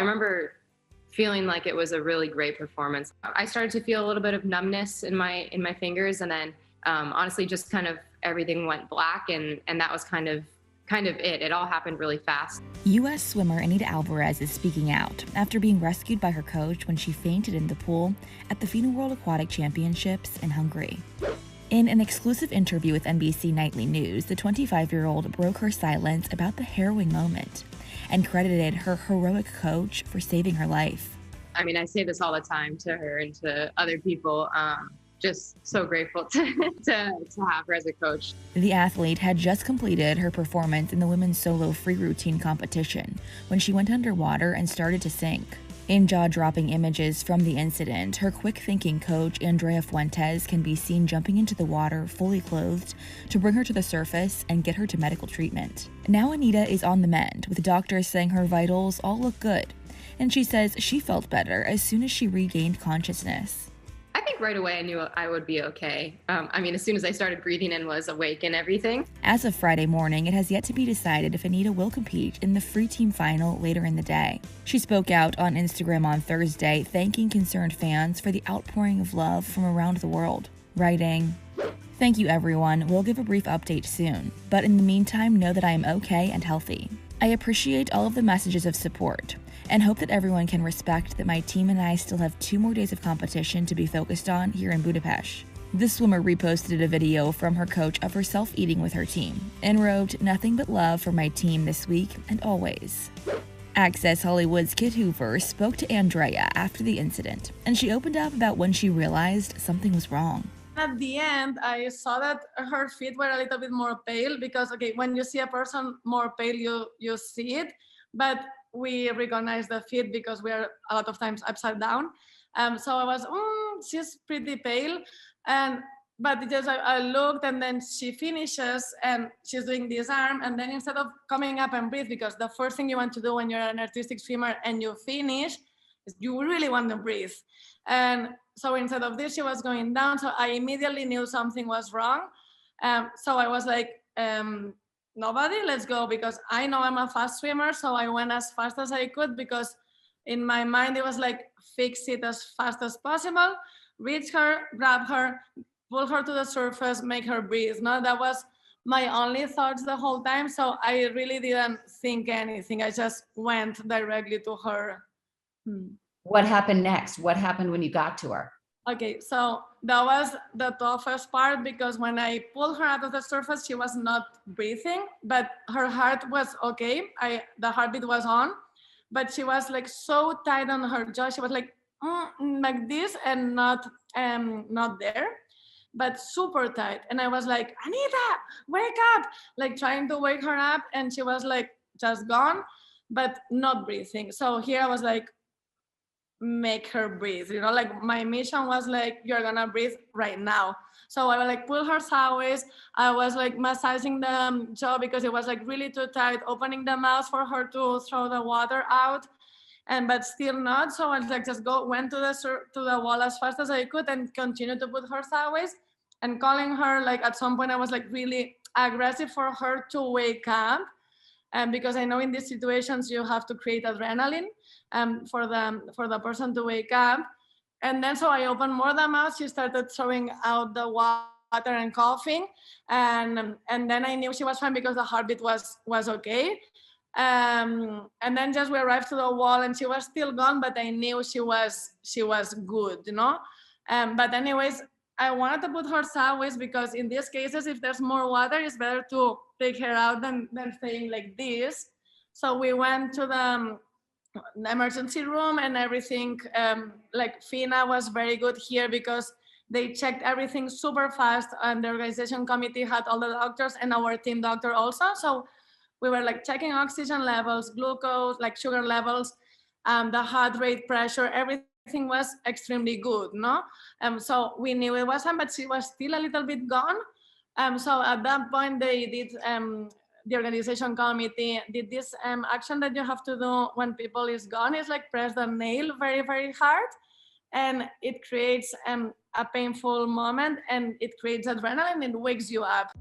I remember feeling like it was a really great performance. I started to feel a little bit of numbness in my fingers, and then honestly, just kind of everything went black, and that was kind of it. It all happened really fast. U.S. swimmer Anita Alvarez is speaking out after being rescued by her coach when she fainted in the pool at the FINA World Aquatic Championships in Hungary. In an exclusive interview with NBC Nightly News, the 25-year-old broke her silence about the harrowing moment and credited her heroic coach for saving her life. I mean, I say this all the time to her and to other people. Just so grateful to have her as a coach. The athlete had just completed her performance in the women's solo free routine competition when she went underwater and started to sink. In jaw-dropping images from the incident, her quick-thinking coach, Andrea Fuentes, can be seen jumping into the water fully clothed to bring her to the surface and get her to medical treatment. Now Anita is on the mend, with doctors saying her vitals all look good, and she says she felt better as soon as she regained consciousness. I think right away I knew I would be okay. I mean, as soon as I started breathing and was awake and everything. As of Friday morning, it has yet to be decided if Anita will compete in the free team final later in the day. She spoke out on Instagram on Thursday, thanking concerned fans for the outpouring of love from around the world, writing, "Thank you everyone, we'll give a brief update soon, but in the meantime know that I am okay and healthy. I appreciate all of the messages of support and hope that everyone can respect that my team and I still have 2 more days of competition to be focused on here in Budapest." The swimmer reposted a video from her coach of herself eating with her team and wrote, "Nothing but love for my team this week and always." Access Hollywood's Kit Hoover spoke to Andrea after the incident, and she opened up about when she realized something was wrong. At the end, I saw that her feet were a little bit more pale because, okay, when you see a person more pale, you see it, but we recognize the feet because we are a lot of times upside down. So I was, she's pretty pale. But just I looked, and then she finishes and she's doing this arm. And then instead of coming up and breathe, because the first thing you want to do when you're an artistic swimmer and you finish is you really want to breathe. And so instead of this, she was going down. So I immediately knew something was wrong. So I was like, nobody, let's go, because I know I'm a fast swimmer. So I went as fast as I could, because in my mind, it was like, fix it as fast as possible, reach her, grab her, pull her to the surface, make her breathe. No, that was my only thoughts the whole time. So I really didn't think anything. I just went directly to her. What happened next? What happened when you got to her? Okay, so that was the toughest part, because when I pulled her out of the surface, she was not breathing, but her heart was okay. The heartbeat was on, but she was like so tight on her jaw. She was like this and not there, but super tight. And I was like, "Anita, wake up!" Like trying to wake her up, and she was like just gone, but not breathing. So here I was like, make her breathe, like my mission was like, you're gonna breathe right now. So I would like pull her sideways. I was like massaging the jaw because it was like really too tight, opening the mouth for her to throw the water out, but still not. So I was like, just went to the wall as fast as I could and continued to put her sideways and calling her. Like at some point I was like really aggressive for her to wake up. Because I know in these situations you have to create adrenaline for the person to wake up. And then so I opened more the mouth. She started throwing out the water and coughing, and then I knew she was fine because the heartbeat was okay. And then just we arrived to the wall and she was still gone, but I knew she was good, But anyways, I wanted to put her sideways because in these cases, if there's more water, it's better to take her out than staying like this. So we went to the emergency room and everything. Like FINA was very good here because they checked everything super fast, and the organization committee had all the doctors and our team doctor also. So we were like checking oxygen levels, glucose, like sugar levels, the heart rate, pressure, everything was extremely good, no? So we knew it wasn't, but she was still a little bit gone. So at that point, they did, the organization committee did this action that you have to do when people is gone, is like press the nail very, very hard. And it creates a painful moment, and it creates adrenaline and wakes you up.